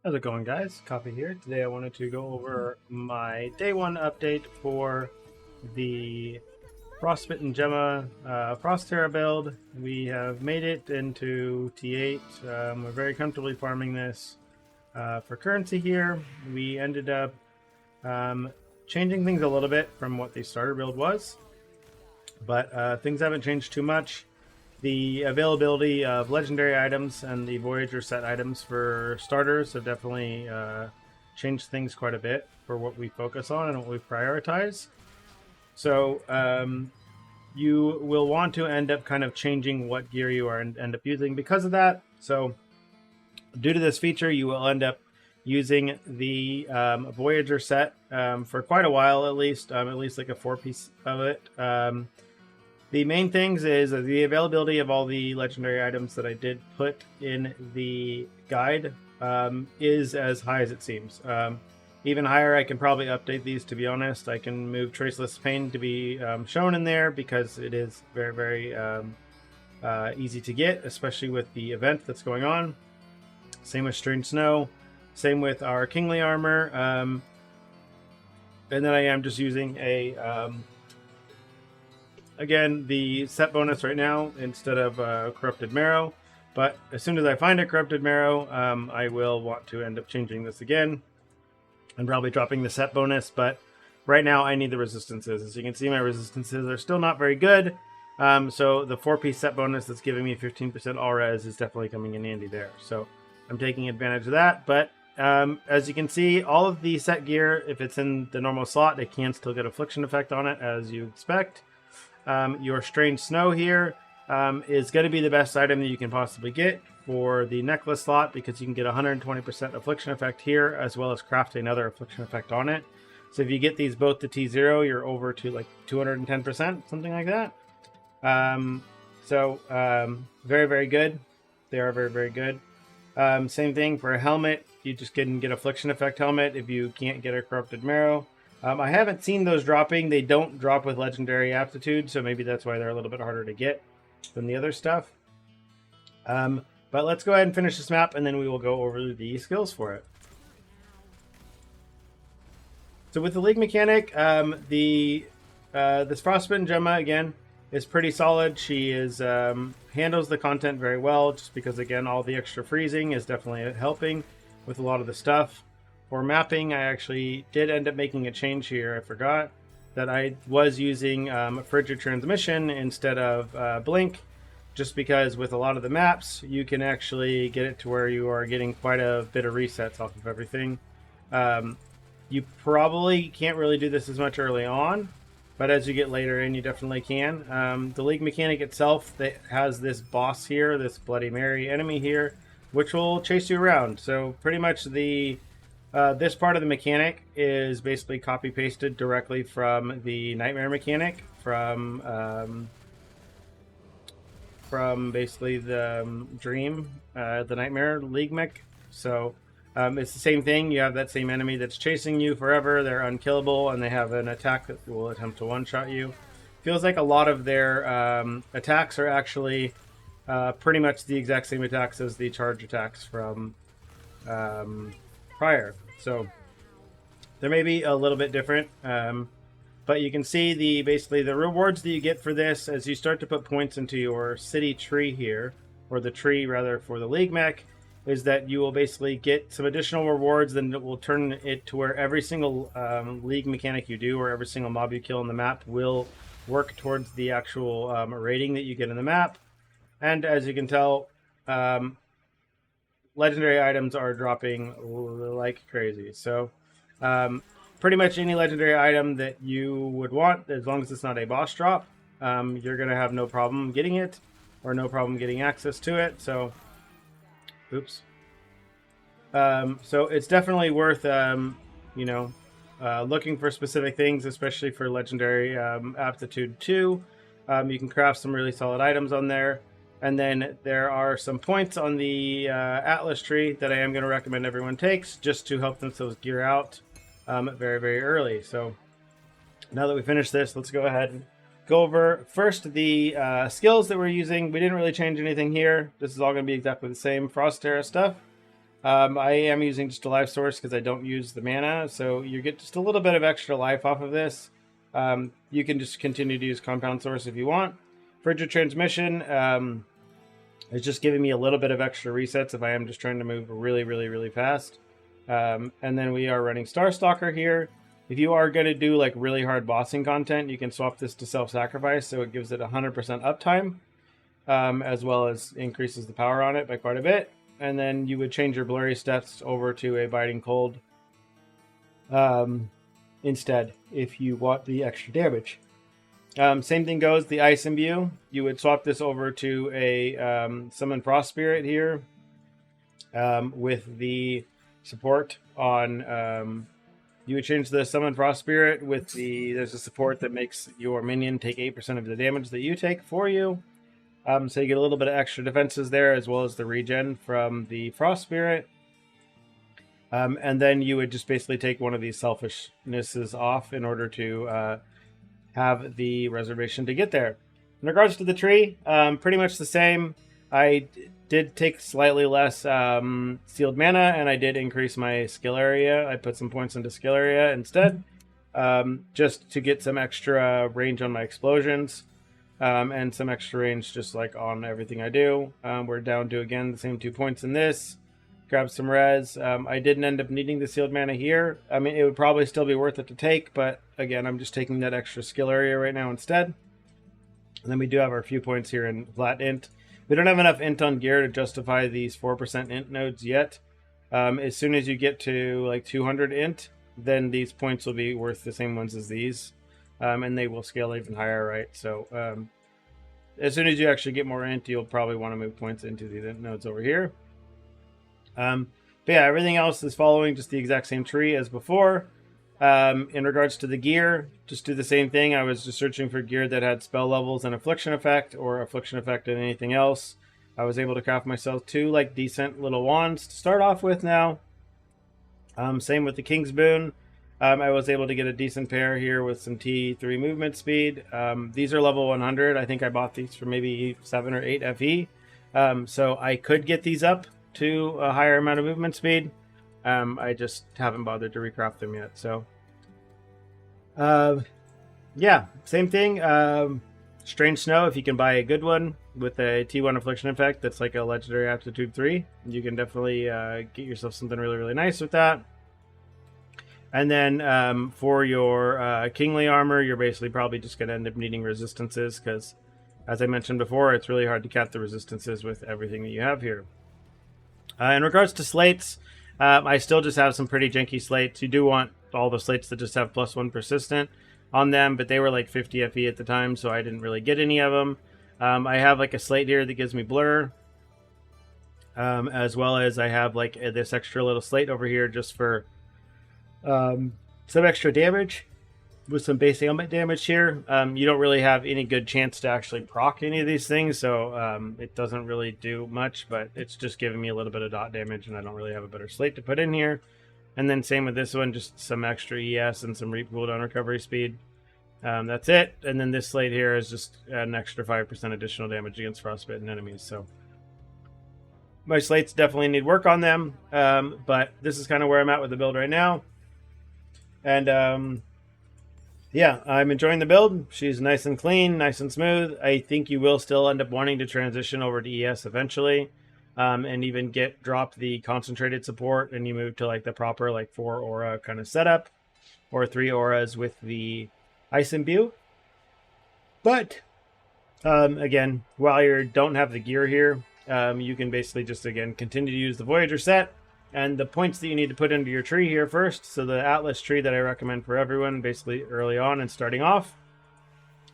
How's it going, guys? Coffee here. Today I wanted to go over my day one update for the Frostbitten Gemma Frost Terra build. We have made it into T8. We're very comfortably farming this for currency here. We ended up changing things a little bit from what the starter build was, but things haven't changed too much. The availability of legendary items and the Voyager set items for starters have definitely changed things quite a bit for what we focus on and what we prioritize. So you will want to end up kind of changing what gear you are end up using because of that. So due to this feature, you will end up using the Voyager set for quite a while, at least like a 4-piece of it. The main things is the availability of all the legendary items that I did put in the guide is as high as it seems. Even higher, I can probably update these, to be honest. I can move Traceless Pain to be shown in there because it is very, very easy to get, especially with the event that's going on. Same with Strange Snow. Same with our Kingly Armor. And then I am just using a... Again, the set bonus right now instead of Corrupted Marrow. But as soon as I find a Corrupted Marrow, I will want to end up changing this again and probably dropping the set bonus. But right now, I need the resistances. As you can see, my resistances are still not very good. So the 4-piece set bonus that's giving me 15% all res is definitely coming in handy there. So I'm taking advantage of that. But as you can see, all of the set gear, if it's in the normal slot, it can still get Affliction effect on it, as you expect. Your Strange Snow here is going to be the best item that you can possibly get for the necklace slot because you can get 120% affliction effect here as well as craft another affliction effect on it. So if you get these both to T0, you're over to like 210%, something like that. Very, very good. They are very, very good. Same thing for a helmet. You just can get affliction effect helmet if you can't get a corrupted marrow. I haven't seen those dropping. They don't drop with legendary aptitude, so maybe that's why they're a little bit harder to get than the other stuff. But let's go ahead and finish this map, and then we will go over the skills for it. So with the league mechanic, this Frostbitten Gemma, again, is pretty solid. She is handles the content very well, just because, again, all the extra freezing is definitely helping with a lot of the stuff. For mapping, I actually did end up making a change here. I forgot that I was using Frigid Transmission instead of Blink, just because with a lot of the maps, you can actually get it to where you are getting quite a bit of resets off of everything. You probably can't really do this as much early on, but as you get later in, you definitely can. The league mechanic itself that has this boss here, this Bloody Mary enemy here, which will chase you around. So pretty much this part of the mechanic is basically copy pasted directly from the nightmare mechanic from basically the dream, the nightmare league mech. So it's the same thing. You have that same enemy that's chasing you forever. They're unkillable and they have an attack that will attempt to one-shot you. Feels like a lot of their attacks are actually pretty much the exact same attacks as the charge attacks from prior. So there may be a little bit different, but you can see basically the rewards that you get for this as you start to put points into your city tree here, or the tree rather for the league mech, is that you will basically get some additional rewards. Then it will turn it to where every single league mechanic you do or every single mob you kill in the map will work towards the actual rating that you get in the map. And as you can tell, legendary items are dropping like crazy. So pretty much any legendary item that you would want, as long as it's not a boss drop, you're going to have no problem getting it or no problem getting access to it. So, oops. So it's definitely worth, looking for specific things, especially for legendary aptitude 2. You can craft some really solid items on there. And then there are some points on the Atlas tree that I am going to recommend everyone takes just to help themselves gear out very, very early. So now that we finished this, let's go ahead and go over first the skills that we're using. We didn't really change anything here. This is all going to be exactly the same Frost Terra stuff. I am using just a life source because I don't use the mana, so you get just a little bit of extra life off of this. You can just continue to use compound source if you want. Frigid transmission is just giving me a little bit of extra resets if I am just trying to move really fast. And then we are running Starstalker here. If you are going to do like really hard bossing content, you can swap this to self-sacrifice, so it gives it 100% uptime, as well as increases the power on it by quite a bit. And then you would change your blurry steps over to a biting cold instead if you want the extra damage. Same thing goes the ice imbue. You would swap this over to a summon frost spirit here with the support on. You would change the summon frost spirit with there's a support that makes your minion take 8% of the damage that you take for you. So you get a little bit of extra defenses there, as well as the regen from the Frost Spirit. And then you would just basically take one of these selfishnesses off in order to have the reservation to get there. In regards to the tree, pretty much the same. I did take slightly less sealed mana, and I did increase my skill area. I put some points into skill area instead, just to get some extra range on my explosions. And some extra range just like on everything I do. We're down to, again, the same 2 points in this. Grab some res. I didn't end up needing the sealed mana here. I mean, it would probably still be worth it to take, but again, I'm just taking that extra skill area right now instead. And then we do have our few points here in flat int. We don't have enough int on gear to justify these 4% int nodes yet. As soon as you get to like 200 int, then these points will be worth the same ones as these. And they will scale even higher, right? So as soon as you actually get more int, you'll probably want to move points into the int nodes over here. But yeah, everything else is following just the exact same tree as before. In regards to the gear, just do the same thing. I was just searching for gear that had spell levels and affliction effect, or affliction effect and anything else. I was able to craft myself 2 like decent little wands to start off with now. Same with the King's Boon. I was able to get a decent pair here with some T3 movement speed. These are level 100. I think I bought these for maybe 7 or 8 FE. So I could get these up to a higher amount of movement speed. I just haven't bothered to recraft them yet. So, yeah, same thing. Strange Snow, if you can buy a good one with a T1 affliction effect that's like a legendary aptitude 3, you can definitely get yourself something really nice with that. And then for your kingly armor, you're basically probably just going to end up needing resistances because, as I mentioned before, it's really hard to cap the resistances with everything that you have here. In regards to slates, I still just have some pretty janky slates. You do want all the slates that just have +1 persistent on them, but they were like 50 FE at the time, so I didn't really get any of them. I have like a slate here that gives me blur, as well as I have like this extra little slate over here just for some extra damage with some base ailment damage here. You don't really have any good chance to actually proc any of these things, so it doesn't really do much, but it's just giving me a little bit of dot damage, and I don't really have a better slate to put in here. And then same with this one, just some extra ES and some cooldown recovery speed. That's it. And then this slate here is just an extra 5% additional damage against frostbitten enemies. So my slates definitely need work on them, but this is kind of where I'm at with the build right now. And yeah, I'm enjoying the build. She's nice and clean, nice and smooth. I think you will still end up wanting to transition over to ES eventually, and even drop the concentrated support, and you move to like the proper like 4 aura kind of setup, or 3 auras with the ice imbue. But again, while you don't have the gear here, you can basically just again continue to use the Voyager set. And the points that you need to put into your tree here first, so the Atlas tree that I recommend for everyone, basically early on and starting off,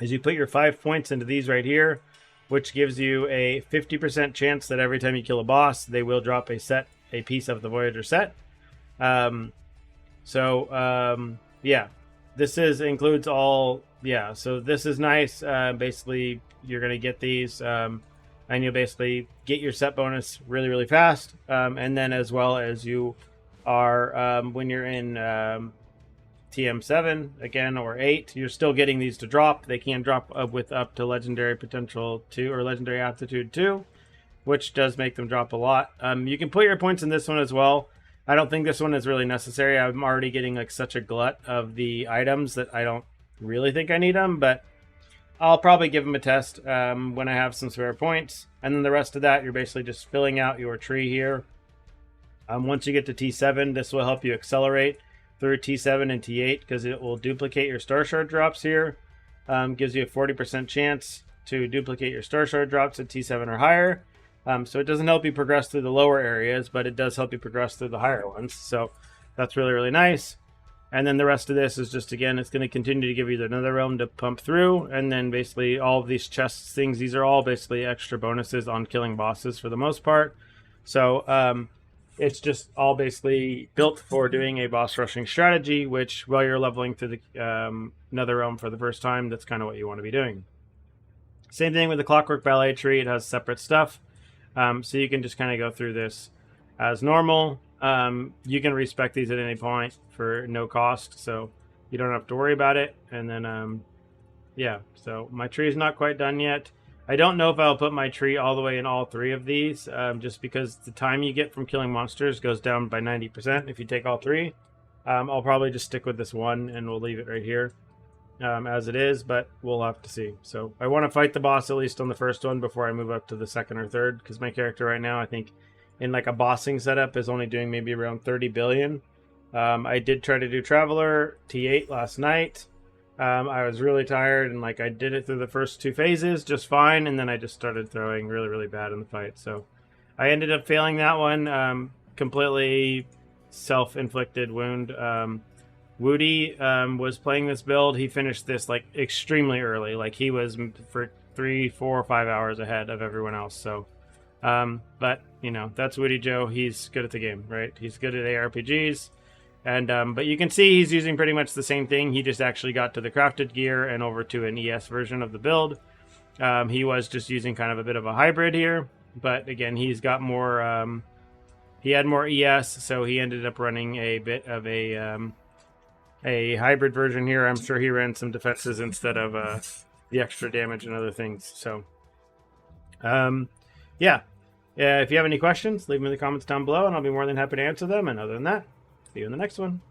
is you put your 5 points into these right here, which gives you a 50% chance that every time you kill a boss, they will drop a piece of the Voyager set. Yeah, this includes all, yeah, so this is nice. Basically, you're going to get these, and you'll basically get your set bonus really fast. And then as well as you are, when you're in TM7 again, or 8, you're still getting these to drop. They can drop with up to legendary potential 2 or legendary aptitude 2. which does make them drop a lot. You can put your points in this one as well. I don't think this one is really necessary. I'm already getting like such a glut of the items that I don't really think I need them, but I'll probably give them a test when I have some spare points. And then the rest of that, you're basically just filling out your tree here. Once you get to T7, this will help you accelerate through T7 and T8 because it will duplicate your star shard drops here. Gives you a 40% chance to duplicate your star shard drops at T7 or higher. So it doesn't help you progress through the lower areas, but it does help you progress through the higher ones. So that's really, really nice. And then the rest of this is just, again, it's going to continue to give you another realm to pump through. And then basically all of these chest things, these are all basically extra bonuses on killing bosses for the most part. So it's just all basically built for doing a boss rushing strategy, which while you're leveling through the another realm for the first time, that's kind of what you want to be doing. Same thing with the Clockwork Ballet tree. It has separate stuff. So you can just kind of go through this as normal. You can respec these at any point for no cost, so you don't have to worry about it. And then, yeah, so my tree is not quite done yet. I don't know if I'll put my tree all the way in all three of these, just because the time you get from killing monsters goes down by 90% if you take all three. I'll probably just stick with this one, and we'll leave it right here as it is, but we'll have to see. So I want to fight the boss at least on the first one before I move up to the second or third, because my character right now, I think, in like a bossing setup is only doing maybe around 30 billion. I did try to do Traveler T8 last night. I was really tired, and like I did it through the first two phases just fine, and then I just started throwing really, really bad in the fight. So I ended up failing that one. Completely self-inflicted wound. Woody was playing this build. He finished this like extremely early. Like he was for 3, 4, 5 hours ahead of everyone else. So but you know, that's Woody Joe. He's good at the game, right? He's good at ARPGs. And but you can see he's using pretty much the same thing. He just actually got to the crafted gear and over to an ES version of the build. He was just using kind of a bit of a hybrid here, but again, he's got more. He had more ES, so he ended up running a bit of a hybrid version here. I'm sure he ran some defenses instead of the extra damage and other things. So, yeah. If you have any questions, leave them in the comments down below, and I'll be more than happy to answer them. And other than that, see you in the next one.